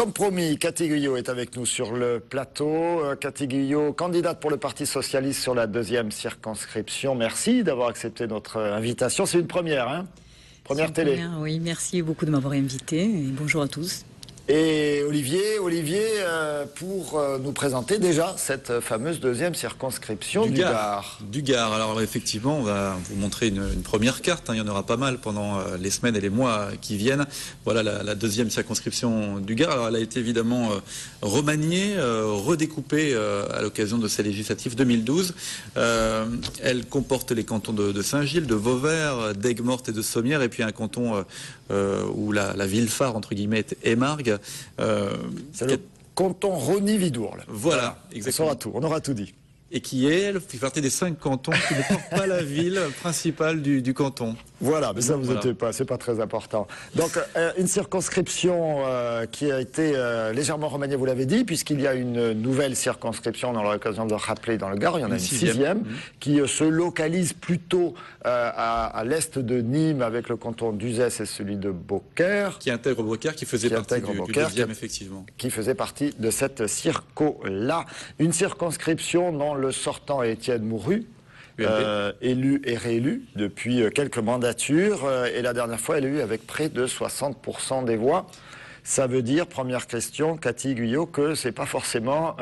Comme promis, Cathy Guyot est avec nous sur le plateau. Cathy Guyot, candidate pour le Parti Socialiste sur la 2e circonscription. Merci d'avoir accepté notre invitation. C'est une première, hein? Première télé. Première, oui, merci beaucoup de m'avoir invité et bonjour à tous. Et Olivier, pour nous présenter déjà cette fameuse 2e circonscription du Gard. Du Gard. Alors effectivement, on va vous montrer une première carte. Il y en aura pas mal pendant les semaines et les mois qui viennent. Voilà la 2e circonscription du Gard. Alors elle a été évidemment remaniée, redécoupée à l'occasion de ces législatives 2012. Elle comporte les cantons de Saint-Gilles, de Vauvert, d'Aigues-Mortes et de Sommières, et puis un canton où la ville phare, entre guillemets, est Émargues. C'est le canton Rosny-Vidourle. Voilà, exactement. On aura tout dit. Et qui fait partie des 5 cantons qui ne portent pas la ville principale du canton. Voilà, mais ça vous inquiétez pas, c'est pas très important. Donc une circonscription qui a été légèrement remaniée, vous l'avez dit, puisqu'il y a une nouvelle circonscription, on aura l'occasion de rappeler, dans le Gard. Il y en a une 6e qui se localise plutôt à l'est de Nîmes avec le canton d'Uzès et celui de Beaucaire. Qui intègre Beaucaire, qui faisait partie du 2e, effectivement. Qui faisait partie de cette circo-là. Une circonscription dont le sortant est Étienne Mouru. Élu et réélu depuis quelques mandatures, et la dernière fois élu avec près de 60% des voix. Ça veut dire, première question, Cathy Guyot, que c'est pas forcément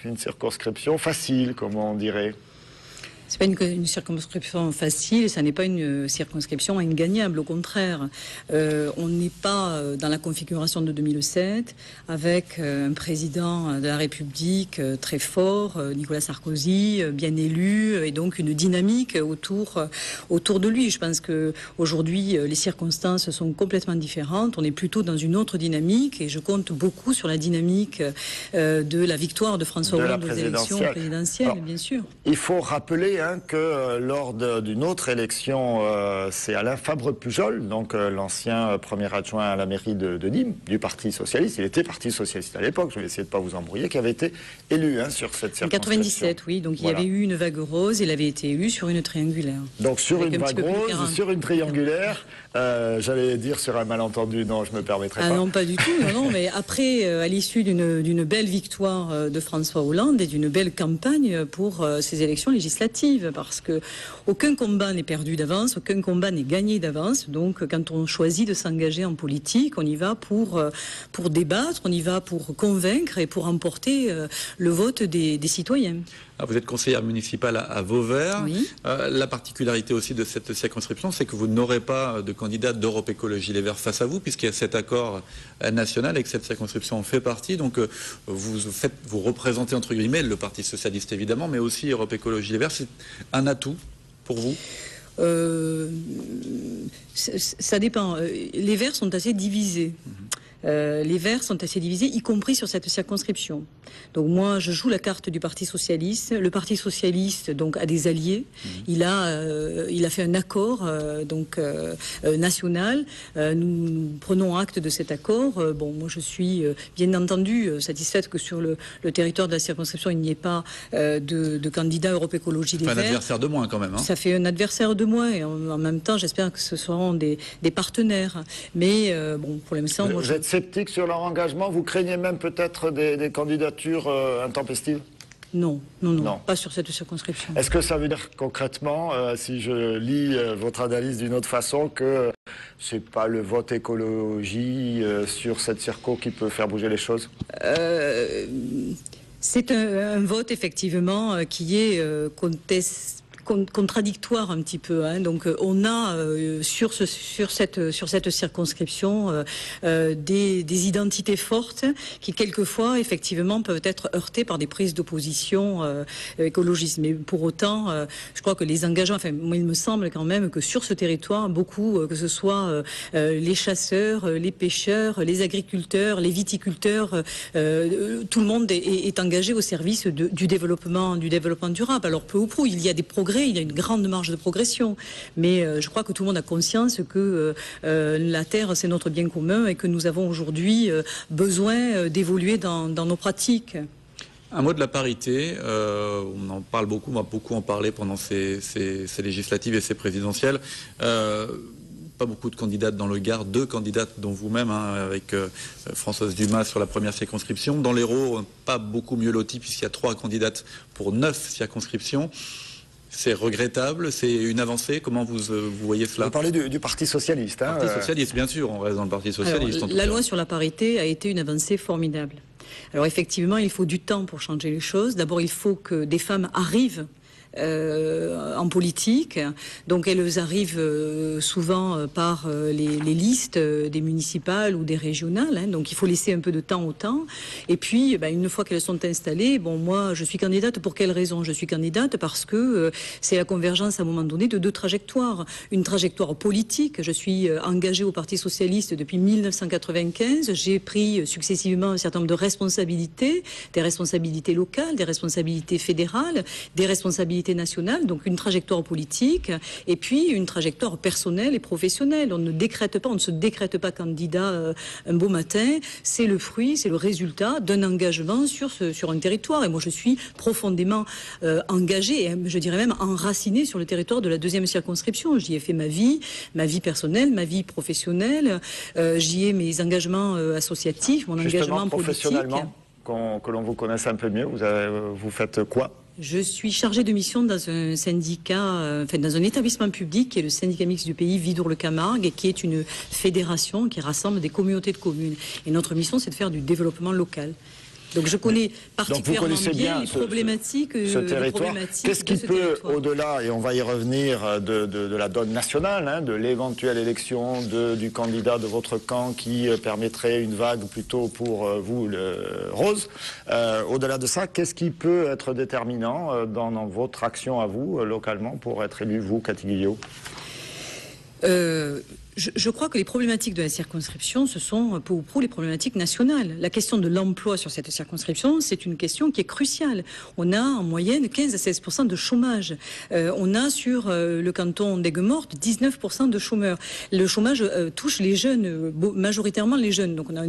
une circonscription facile, comme on dirait. C'est pas une circonscription facile, ça n'est pas une circonscription ingagnable, au contraire. On n'est pas dans la configuration de 2007, avec un président de la République très fort, Nicolas Sarkozy, bien élu, et donc une dynamique autour de lui. Je pense qu'aujourd'hui, les circonstances sont complètement différentes. On est plutôt dans une autre dynamique, et je compte beaucoup sur la dynamique de la victoire de François Hollande aux élections présidentielles, bien sûr. Il faut rappeler que lors d'une autre élection, c'est Alain Fabre-Pujol, donc l'ancien premier adjoint à la mairie de Nîmes, du Parti Socialiste, il était Parti Socialiste à l'époque, je vais essayer de ne pas vous embrouiller, qui avait été élu sur cette circonscription. En 97, oui, donc voilà. Il y avait eu une vague rose, il avait été élu sur une triangulaire. Donc sur une vague rose, sur une triangulaire, j'allais dire sur un malentendu, non, je me permettrai pas. Non, pas du tout, non, mais après, à l'issue d'une belle victoire de François Hollande et d'une belle campagne pour ces élections législatives, parce que aucun combat n'est perdu d'avance, aucun combat n'est gagné d'avance. Donc, quand on choisit de s'engager en politique, on y va pour débattre, on y va pour convaincre et pour emporter le vote des citoyens. Alors, vous êtes conseillère municipale à Vauvert. Oui. La particularité aussi de cette circonscription, c'est que vous n'aurez pas de candidat d'Europe Écologie Les Verts face à vous, puisqu'il y a cet accord national et que cette circonscription en fait partie. Donc, vous représentez, entre guillemets, le Parti Socialiste, évidemment, mais aussi Europe Écologie Les Verts. C'est un atout pour vous? Ça dépend. Les Verts sont assez divisés. Les Verts sont assez divisés, y compris sur cette circonscription. Donc moi, je joue la carte du Parti Socialiste. Le Parti Socialiste donc a des alliés. Il a fait un accord national. Nous prenons acte de cet accord. Moi, je suis bien entendu satisfaite que sur le territoire de la circonscription, il n'y ait pas de candidat Europe Écologie Les Verts. Un adversaire de moins, quand même. Ça fait un adversaire de moins, et en même temps, j'espère que ce seront des partenaires. Mais pour l'instant, moi, vous êtes sceptique sur leur engagement? Vous craignez même peut-être des candidatures intempestives? Non, pas sur cette circonscription. Est-ce que ça veut dire concrètement, si je lis votre analyse d'une autre façon, que c'est pas le vote écologie sur cette circo qui peut faire bouger les choses? C'est un vote effectivement qui est contradictoire un petit peu. Donc on a sur cette circonscription des identités fortes qui quelquefois effectivement peuvent être heurtées par des prises d'opposition écologistes. Mais pour autant, je crois que les engagements, moi il me semble quand même que sur ce territoire, beaucoup, que ce soit les chasseurs, les pêcheurs, les agriculteurs, les viticulteurs, tout le monde est engagé au service du développement durable. Alors peu ou prou, il y a des progrès, il y a une grande marge de progression, mais je crois que tout le monde a conscience que la Terre, c'est notre bien commun et que nous avons aujourd'hui besoin d'évoluer dans nos pratiques. Un mot de la parité, on en parle beaucoup, on va beaucoup en parler pendant ces législatives et ces présidentielles. pas beaucoup de candidates dans le Gard, 2 candidates dont vous-même, avec Françoise Dumas sur la première circonscription. Dans l'Hérault, pas beaucoup mieux loti puisqu'il y a 3 candidates pour 9 circonscriptions. C'est regrettable, c'est une avancée. Comment vous voyez cela? Vous parlez du Parti Socialiste. Parti Socialiste, bien sûr, on reste dans le Parti Socialiste. Alors, la loi sur la parité a été une avancée formidable. Alors effectivement, il faut du temps pour changer les choses. D'abord, il faut que des femmes arrivent en politique, donc elles arrivent souvent par les listes des municipales ou des régionales, hein, donc il faut laisser un peu de temps au temps, et puis une fois qu'elles sont installées, bon, moi je suis candidate pour quelle raison? Je suis candidate parce que c'est la convergence à un moment donné de 2 trajectoires, une trajectoire politique. Je suis engagée au Parti Socialiste depuis 1995, j'ai pris successivement un certain nombre de responsabilités, des responsabilités locales, des responsabilités fédérales, des responsabilités nationale, donc une trajectoire politique et puis une trajectoire personnelle et professionnelle. On ne se décrète pas candidat un beau matin, c'est le fruit, c'est le résultat d'un engagement sur un territoire. Et moi je suis profondément engagée et je dirais même enracinée sur le territoire de la 2e circonscription. J'y ai fait ma vie personnelle, ma vie professionnelle, j'y ai mes engagements associatifs, mon engagement professionnellement, que l'on vous connaisse un peu mieux, vous faites quoi? Je suis chargée de mission dans un syndicat, dans un établissement public qui est le syndicat mixte du pays Vidourle-Camargue et qui est une fédération qui rassemble des communautés de communes. Et notre mission, c'est de faire du développement local. Donc je connais particulièrement bien les problématiques ce territoire. Qu'est-ce qui peut, au-delà, et on va y revenir, de la donne nationale, hein, de l'éventuelle élection du candidat de votre camp qui permettrait une vague plutôt pour vous, le Rose. Au-delà de ça, qu'est-ce qui peut être déterminant dans votre action à vous, localement, pour être élu, vous, Cathy Guillot? Je crois que les problématiques de la circonscription, ce sont peu ou prou les problématiques nationales. La question de l'emploi sur cette circonscription, c'est une question qui est cruciale. On a en moyenne 15 à 16% de chômage. On a sur le canton d'Aigues-Mortes 19% de chômeurs. Le chômage touche les jeunes, majoritairement les jeunes. Donc on a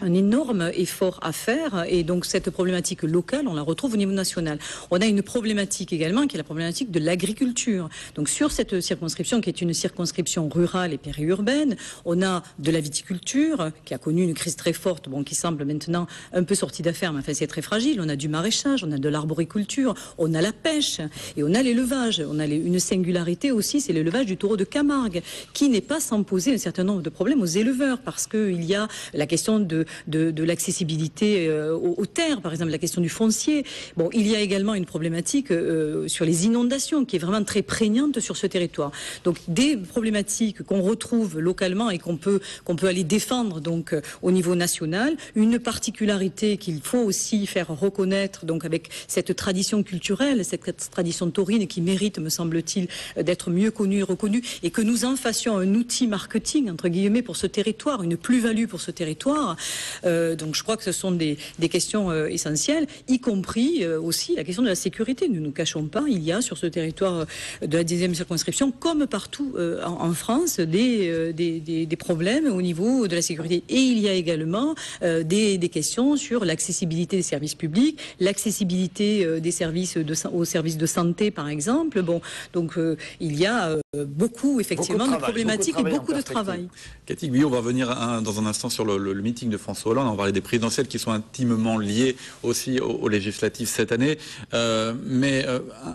un énorme effort à faire et donc cette problématique locale, on la retrouve au niveau national. On a une problématique également qui est la problématique de l'agriculture. Donc sur cette circonscription qui est une circonscription rurale et périurbaine, on a de la viticulture qui a connu une crise très forte, bon, qui semble maintenant un peu sortie d'affaires, mais enfin c'est très fragile. On a du maraîchage, on a de l'arboriculture, on a la pêche et on a l'élevage. On a une singularité aussi, c'est l'élevage du taureau de Camargue qui n'est pas sans poser un certain nombre de problèmes aux éleveurs parce qu'il y a la question de l'accessibilité aux terres, par exemple la question du foncier. Bon, il y a également une problématique sur les inondations qui est vraiment très prégnante sur ce territoire. Donc des problématiques qu'on retrouve localement et qu'on peut aller défendre donc au niveau national. Une particularité qu'il faut aussi faire reconnaître donc avec cette tradition culturelle, cette tradition taurine qui mérite, me semble-t-il, d'être mieux connue et reconnue et que nous en fassions un outil marketing entre guillemets pour ce territoire, une plus-value pour ce territoire. Donc je crois que ce sont des questions essentielles, y compris aussi la question de la sécurité. Nous ne nous cachons pas, il y a sur ce territoire de la 10e circonscription, comme partout en France, des problèmes au niveau de la sécurité. Et il y a également des questions sur l'accessibilité des services publics, l'accessibilité des services aux services de santé, par exemple. Bon, donc il y a beaucoup, effectivement, de problématiques et beaucoup de travail. Cathy Guillot, on va revenir dans un instant sur le meeting de François Hollande. On va parler des présidentielles qui sont intimement liées aussi aux législatives cette année. Mais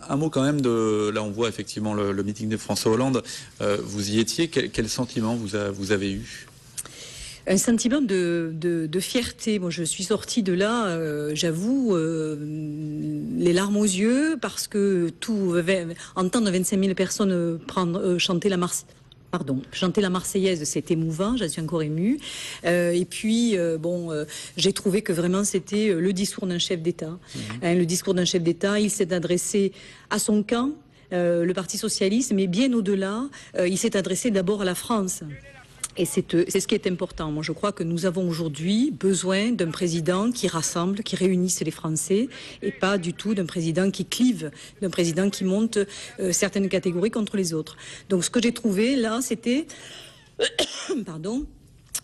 un mot quand même là on voit effectivement le meeting de François Hollande. Vous y étiez. Quel sentiment vous avez eu? Un sentiment de fierté. Moi, je suis sortie de là, j'avoue, les larmes aux yeux, parce que entendre 25 000 personnes chanter la Marseillaise, c'est émouvant, j'en suis encore émue. Et puis, j'ai trouvé que vraiment c'était le discours d'un chef d'État. Le discours d'un chef d'État, il s'est adressé à son camp, le Parti Socialiste, mais bien au-delà, il s'est adressé d'abord à la France. Et c'est ce qui est important. Moi, je crois que nous avons aujourd'hui besoin d'un président qui rassemble, qui réunisse les Français, et pas du tout d'un président qui clive, d'un président qui monte certaines catégories contre les autres. Donc, ce que j'ai trouvé là, c'était,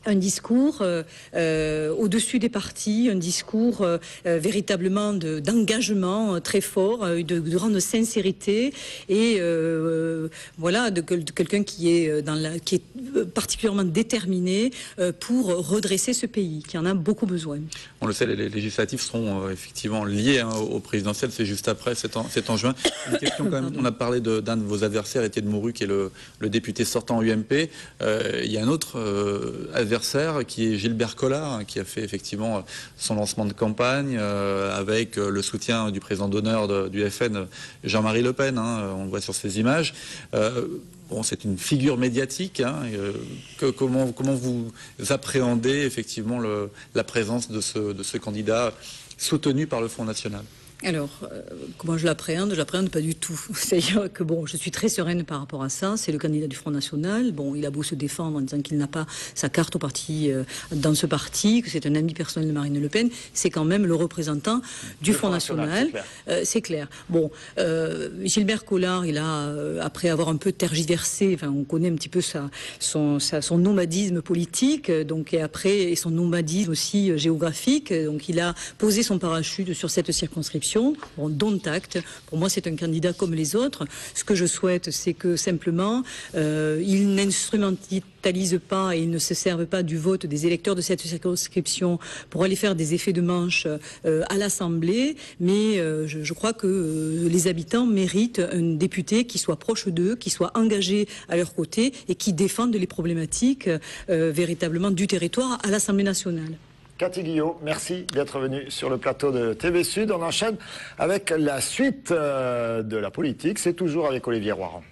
un discours au-dessus des partis, un discours véritablement d'engagement très fort, de grande sincérité et voilà de quelqu'un qui est particulièrement déterminé pour redresser ce pays, qui en a beaucoup besoin. On le sait, les législatives seront effectivement liées au présidentiel, c'est juste après, c'est en juin. Une question quand même, on a parlé d'un de vos adversaires, Étienne Mourru, qui est le député sortant UMP. Il y a un autre adversaire qui est Gilbert Collard, qui a fait effectivement son lancement de campagne avec le soutien du président d'honneur du FN, Jean-Marie Le Pen, on le voit sur ces images. Bon, c'est une figure médiatique. Comment vous appréhendez effectivement la présence de ce candidat soutenu par le Front National ? Alors, comment je l'appréhende? Je l'appréhende pas du tout. C'est-à-dire que bon, je suis très sereine par rapport à ça. C'est le candidat du Front National. Bon, il a beau se défendre en disant qu'il n'a pas sa carte au parti, dans ce parti, que c'est un ami personnel de Marine Le Pen. C'est quand même le représentant du Front National. C'est clair. Bon, Gilbert Collard, il a, après avoir un peu tergiversé, enfin, on connaît un petit peu son nomadisme politique, donc et son nomadisme aussi géographique. Donc, il a posé son parachute sur cette circonscription. Bon, dont acte. Pour moi, c'est un candidat comme les autres. Ce que je souhaite, c'est que simplement, il n'instrumentalise pas et il ne se serve pas du vote des électeurs de cette circonscription pour aller faire des effets de manche à l'Assemblée. Mais je crois que les habitants méritent un député qui soit proche d'eux, qui soit engagé à leur côté et qui défende les problématiques véritablement du territoire à l'Assemblée nationale. Cathy Guillot, merci d'être venue sur le plateau de TV Sud. On enchaîne avec la suite de la politique. C'est toujours avec Olivier Roiran.